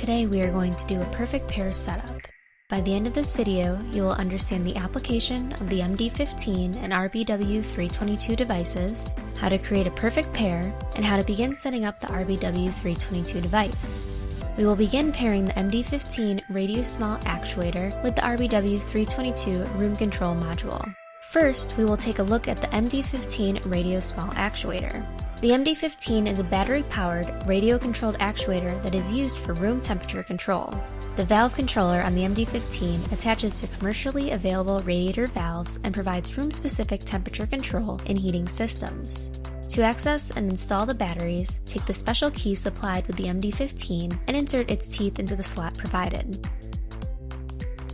Today we are going to do a perfect pair setup. By the end of this video, you will understand the application of the MD15 and RBW-322 devices, how to create a perfect pair, and how to begin setting up the RBW-322 device. We will begin pairing the MD15 radio small actuator with the RBW-322 room control module. First, we will take a look at the MD15 radio small actuator. The MD15 is a battery-powered, radio-controlled actuator that is used for room temperature control. The valve controller on the MD15 attaches to commercially available radiator valves and provides room-specific temperature control in heating systems. To access and install the batteries, take the special key supplied with the MD15 and insert its teeth into the slot provided.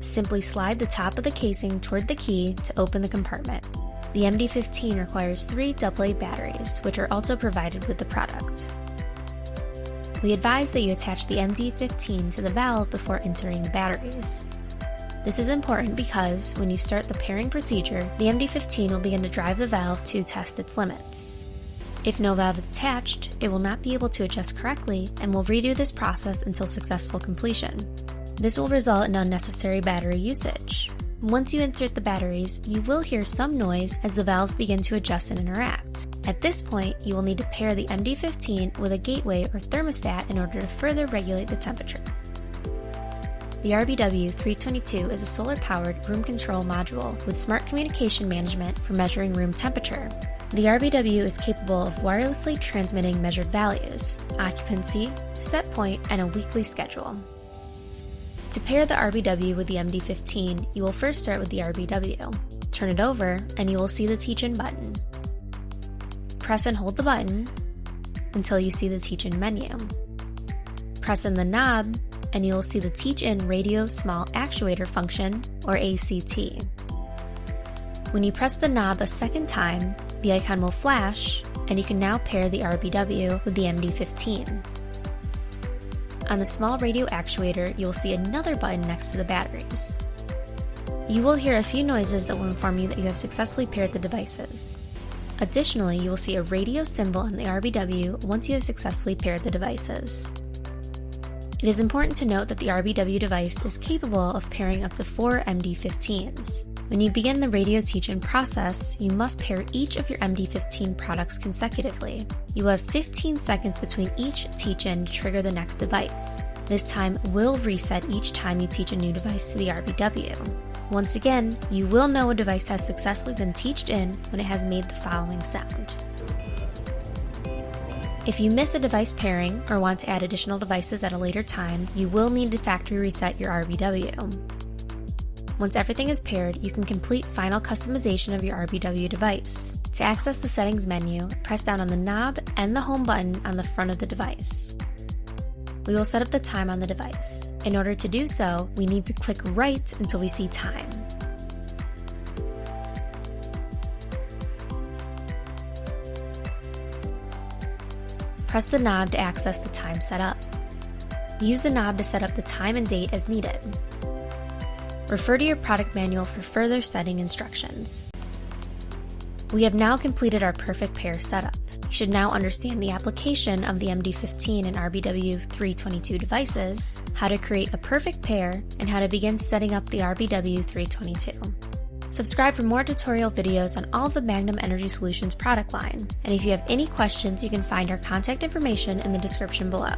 Simply slide the top of the casing toward the key to open the compartment. The MD15 requires 3 AA batteries, which are also provided with the product. We advise that you attach the MD15 to the valve before entering the batteries. This is important because when you start the pairing procedure, the MD15 will begin to drive the valve to test its limits. If no valve is attached, it will not be able to adjust correctly and will redo this process until successful completion. This will result in unnecessary battery usage. Once you insert the batteries, you will hear some noise as the valves begin to adjust and interact. At this point, you will need to pair the MD15 with a gateway or thermostat in order to further regulate the temperature. The RBW-322 is a solar-powered room control module with smart communication management for measuring room temperature. The RBW is capable of wirelessly transmitting measured values, occupancy, set point, and a weekly schedule. To pair the RBW with the MD15, you will first start with the RBW. Turn it over, and you will see the Teach-In button. Press and hold the button until you see the Teach-In menu. Press in the knob, and you will see the Teach-In Radio Small Actuator function, or ACT. When you press the knob a second time, the icon will flash, and you can now pair the RBW with the MD15. On the small radio actuator, you will see another button next to the batteries. You will hear a few noises that will inform you that you have successfully paired the devices. Additionally, you will see a radio symbol on the RBW once you have successfully paired the devices. It is important to note that the RBW device is capable of pairing up to 4 MD15s. When you begin the radio teach-in process, you must pair each of your MD15 products consecutively. You have 15 seconds between each teach-in to trigger the next device. This time will reset each time you teach a new device to the RBW. Once again, you will know a device has successfully been teached in when it has made the following sound. If you miss a device pairing or want to add additional devices at a later time, you will need to factory reset your RBW. Once everything is paired, you can complete final customization of your RBW device. To access the settings menu, press down on the knob and the home button on the front of the device. We will set up the time on the device. In order to do so, we need to click right until we see time. Press the knob to access the time setup. Use the knob to set up the time and date as needed. Refer to your product manual for further setting instructions. We have now completed our perfect pair setup. You should now understand the application of the MD15 and RBW-322 devices, how to create a perfect pair, and how to begin setting up the RBW-322. Subscribe for more tutorial videos on all of the Magnum Energy Solutions product line. And if you have any questions, you can find our contact information in the description below.